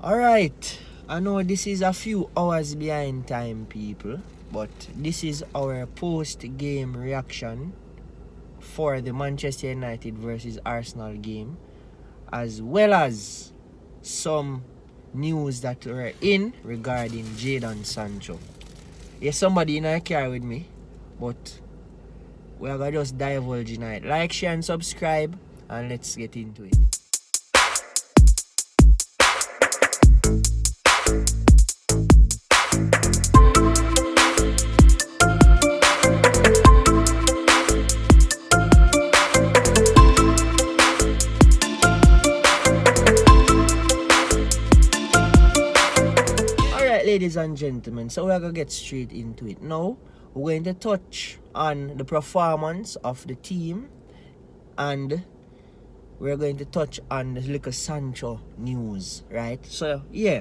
Alright, I know this is a few hours behind time, people, but this is our post-game reaction for the Manchester United versus Arsenal game, as well as some news that were in regarding Jadon Sancho. There's somebody in our car with me, but we're gonna just divulge in it. Like, share, and subscribe, and let's get into it. Ladies and gentlemen, so we're gonna get straight into it. Now we're going to touch on the performance of the team, and we're going to touch on the little Sancho news, right? So yeah,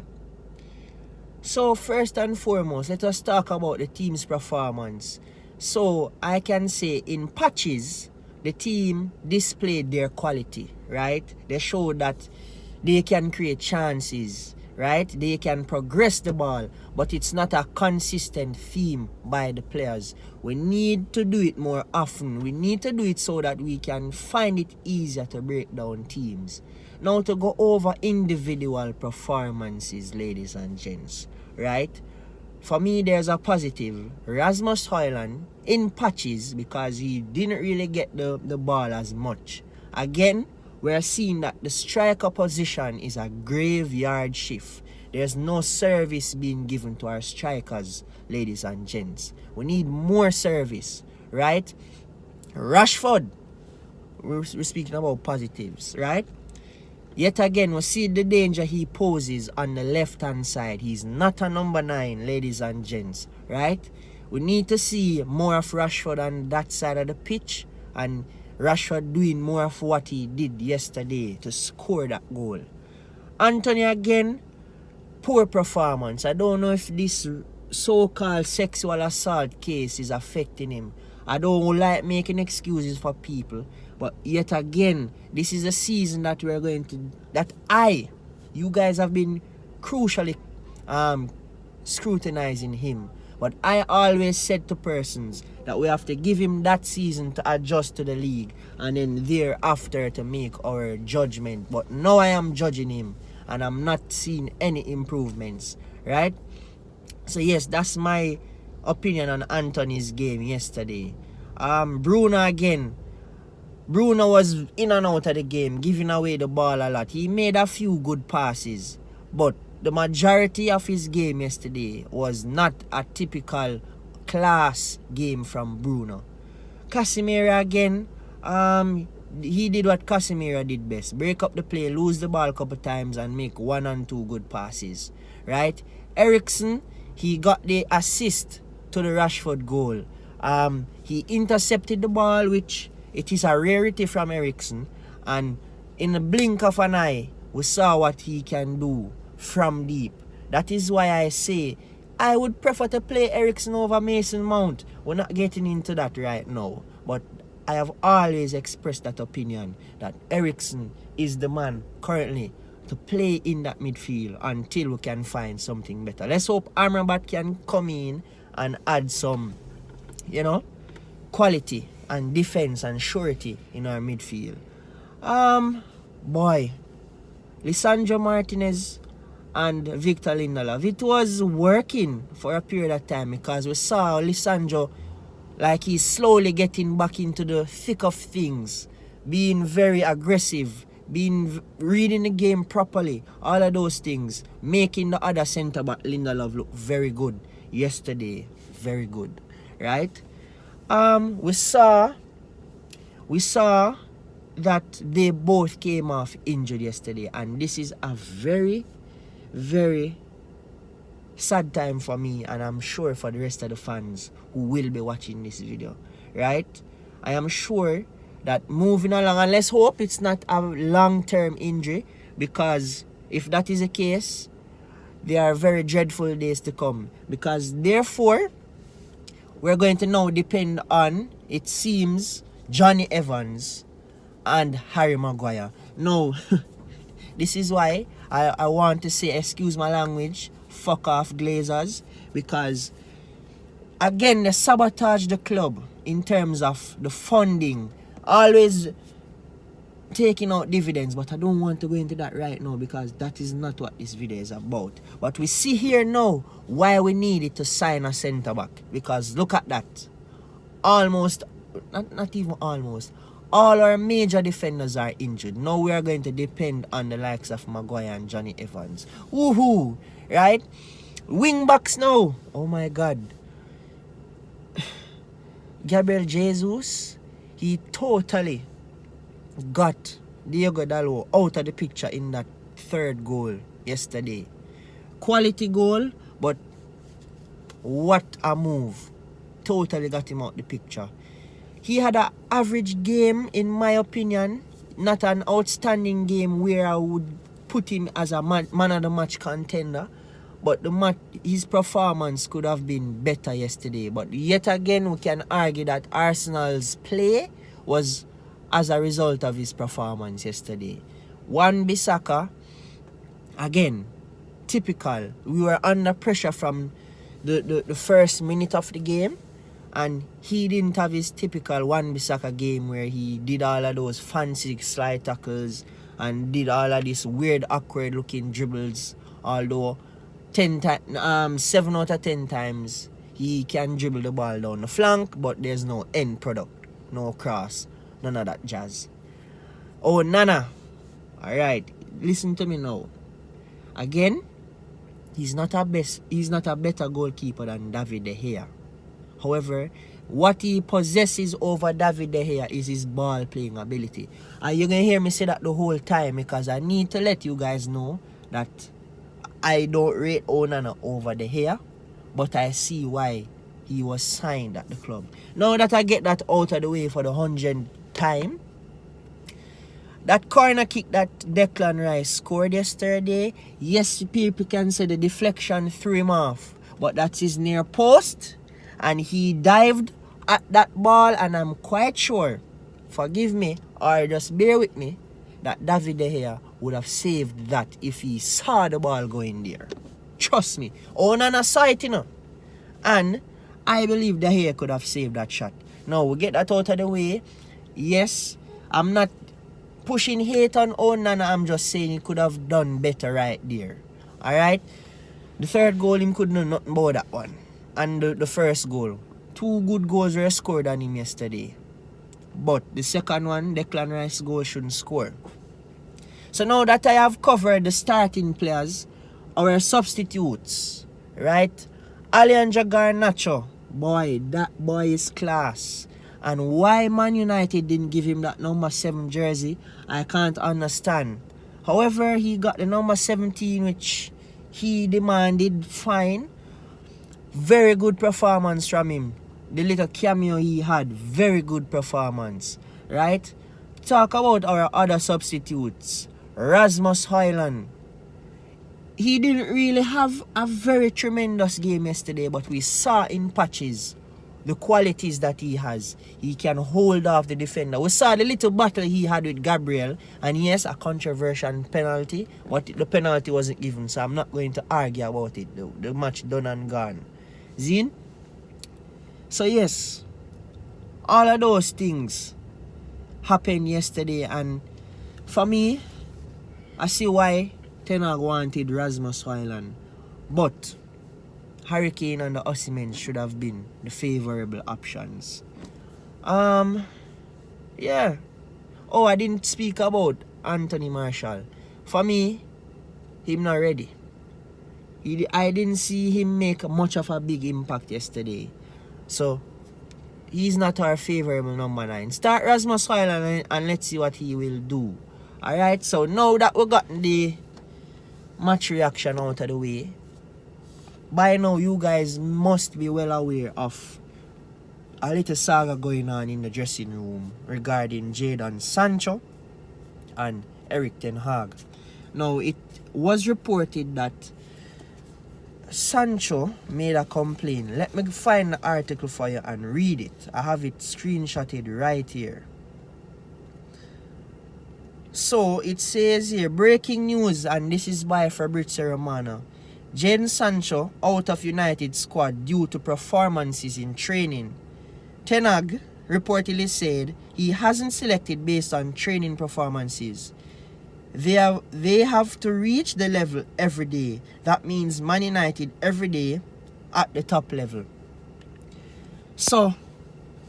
so first and foremost, let us talk about the team's performance. So I can say in patches the team displayed their quality, right? They showed that they can create chances, right? They can progress the ball, but it's not a consistent theme by the players. We need to do it more often. We need to do it so that we can find it easier to break down teams. Now to go over individual performances, ladies and gents, right? For me, there's a positive. Rasmus Højlund in patches because he didn't really get the ball as much. Again, we're seeing that the striker position is a graveyard shift. There's no service being given to our strikers, ladies and gents. We need more service, right? Rashford, we're speaking about positives, right? Yet again, we see the danger he poses on the left-hand side. He's not a number 9, ladies and gents, right? We need to see more of Rashford on that side of the pitch, and Rashford doing more of what he did yesterday to score that goal. Anthony again, poor performance. I don't know if this so-called sexual assault case is affecting him. I don't like making excuses for people, but yet again, this is a season that we're going to, you guys have been crucially scrutinizing him. But I always said to persons that we have to give him that season to adjust to the league, and then thereafter to make our judgment. But now I am judging him, and I'm not seeing any improvements, right? So yes, that's my opinion on Anthony's game yesterday. Bruno again. Bruno was in and out of the game, giving away the ball a lot. He made a few good passes, but the majority of his game yesterday was not a typical class game from Bruno. Casemiro again, he did what Casemiro did best. Break up the play, lose the ball a couple times, and make 1 and 2 good passes, right? Eriksen, he got the assist to the Rashford goal. He intercepted the ball, which it is a rarity from Eriksen, and in the blink of an eye, we saw what he can do from deep. That is why I say I would prefer to play Eriksen over Mason Mount. We're not getting into that right now, but I have always expressed that opinion that Eriksen is the man currently to play in that midfield until we can find something better. Let's hope Amrabat can come in and add some, quality and defense and surety in our midfield. Lisandro Martinez and Victor Lindelof, it was working for a period of time because we saw Lisandro like he's slowly getting back into the thick of things, being very aggressive, reading the game properly, all of those things, making the other centre back Lindelof look very good yesterday, very good, right? We saw that they both came off injured yesterday, and this is a very, very sad time for me, and I'm sure for the rest of the fans who will be watching this video, right? I am sure that moving along, and let's hope it's not a long-term injury, because if that is the case, there are very dreadful days to come, because therefore we're going to now depend on, it seems, Johnny Evans and Harry Maguire. No, This is why I want to say, excuse my language, fuck off Glazers, because again, they sabotage the club in terms of the funding, always taking out dividends, but I don't want to go into that right now because that is not what this video is about. But we see here now why we needed to sign a centre back, because look at that. Almost, not even almost, all our major defenders are injured. Now we are going to depend on the likes of Maguire and Johnny Evans. Woohoo! Right? Wing backs now. Oh my God. Gabriel Jesus, he totally got Diego Dalot out of the picture in that third goal yesterday. Quality goal, but what a move. Totally got him out the picture. He had an average game, in my opinion. Not an outstanding game where I would put him as a man of the match contender. But his performance could have been better yesterday. But yet again, we can argue that Arsenal's play was as a result of his performance yesterday. Wan-Bissaka, again, typical. We were under pressure from the first minute of the game. And he didn't have his typical Wan-Bissaka game where he did all of those fancy slide tackles and did all of these weird, awkward looking dribbles. Although 7 out of 10 times he can dribble the ball down the flank, but there's no end product, no cross, none of that jazz. Oh, Nana, alright, listen to me now. Again, he's not a better goalkeeper than David De Gea. However, what he possesses over David De Gea is his ball playing ability. And you're going to hear me say that the whole time, because I need to let you guys know that I don't rate Onana over De Gea, but I see why he was signed at the club. Now that I get that out of the way for the 100th time, that corner kick that Declan Rice scored yesterday, yes, people can say the deflection threw him off, but that's his near post, and he dived at that ball, and I'm quite sure, forgive me or just bear with me, that David De Gea would have saved that if he saw the ball going there. Trust me. Onana saw it, you know. And I believe De Gea could have saved that shot. Now, we get that out of the way. Yes, I'm not pushing hate on Onana. I'm just saying he could have done better right there. Alright? The third goal, him couldn't know nothing about that one. And the first goal. 2 good goals were scored on him yesterday. But the second one, Declan Rice goal, shouldn't score. So now that I have covered the starting players, our substitutes, right? Alejandro Garnacho, boy, that boy is class. And why Man United didn't give him that number 7 jersey, I can't understand. However, he got the number 17, which he demanded, fine. Very good performance from him. The little cameo he had, very good performance, right? Talk about our other substitutes. Rasmus Højlund. He didn't really have a very tremendous game yesterday, but we saw in patches the qualities that he has. He can hold off the defender. We saw the little battle he had with Gabriel, and yes, a controversial penalty, but the penalty wasn't given, so I'm not going to argue about it. The match done and gone. Zin? So yes, all of those things happened yesterday, and for me, I see why Ten Hag wanted Rasmus Højlund, but Harry Kane and the Osimhen should have been the favorable options. Yeah. Oh, I didn't speak about Anthony Martial. For me, him not ready. I didn't see him make much of a big impact yesterday. So, he's not our favorable number 9. Start Rasmus Højlund and let's see what he will do. Alright, so now that we got the match reaction out of the way, by now you guys must be well aware of a little saga going on in the dressing room regarding Jadon Sancho and Erik ten Hag. Now, it was reported that Sancho made a complaint. Let me find the article for you and read it. I have it screenshotted right here. So it says here, breaking news, and this is by Fabrizio Romano. Jadon Sancho out of United squad due to performances in training. Ten Hag reportedly said he hasn't selected based on training performances. They have to reach the level every day. That means Man United every day at the top level. So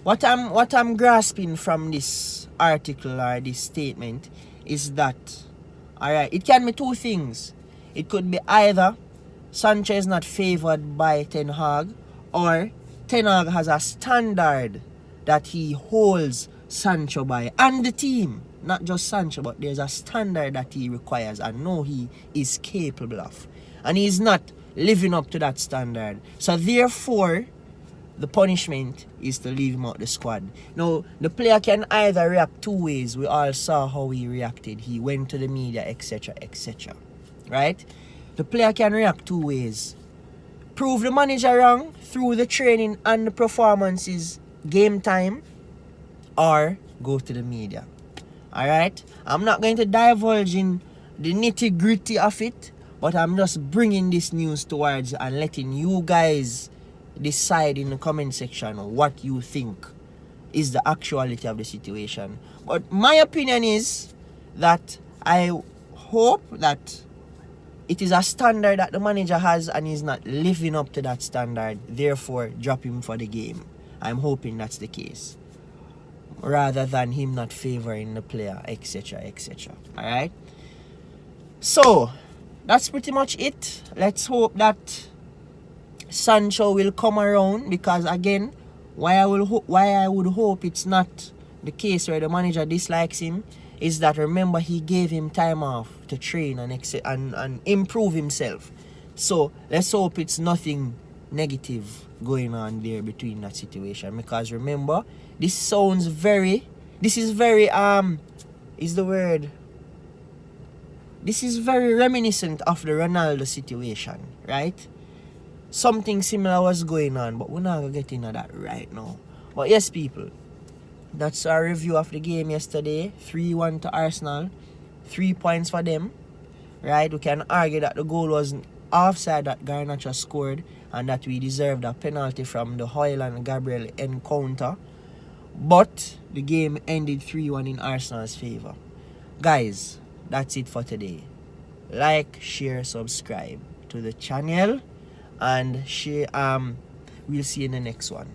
what I'm grasping from this article or this statement is that, alright, it can be two things. It could be either Sancho is not favored by Ten Hag, or Ten Hag has a standard that he holds Sancho by, and the team. Not just Sancho, but there's a standard that he requires and know he is capable of. And he's not living up to that standard. So therefore, the punishment is to leave him out the squad. Now, the player can either react two ways. We all saw how he reacted. He went to the media, etc., etc. Right? The player can react two ways. Prove the manager wrong through the training and the performances, game time, or go to the media. Alright? I'm not going to divulge in the nitty gritty of it, but I'm just bringing this news towards and letting you guys decide in the comment section what you think is the actuality of the situation. But my opinion is that I hope that it is a standard that the manager has and he's not living up to that standard, therefore drop him for the game. I'm hoping that's the case, rather than him not favoring the player, etc., etc. Alright? So, that's pretty much it. Let's hope that Sancho will come around, because again, why I would hope it's not the case where the manager dislikes him is that, remember, he gave him time off to train and improve himself. So let's hope it's nothing negative going on there between that situation, because remember, this is very reminiscent of the Ronaldo situation, right? Something similar was going on, but we're not going to get into that right now. But yes, people, that's our review of the game yesterday. 3-1 to Arsenal. 3 points for them. Right? We can argue that the goal was offside that Garnacho scored and that we deserved a penalty from the Hoyle and Gabriel encounter. But the game ended 3-1 in Arsenal's favour. Guys, that's it for today. Like, share, subscribe to the channel. And we'll see you in the next one.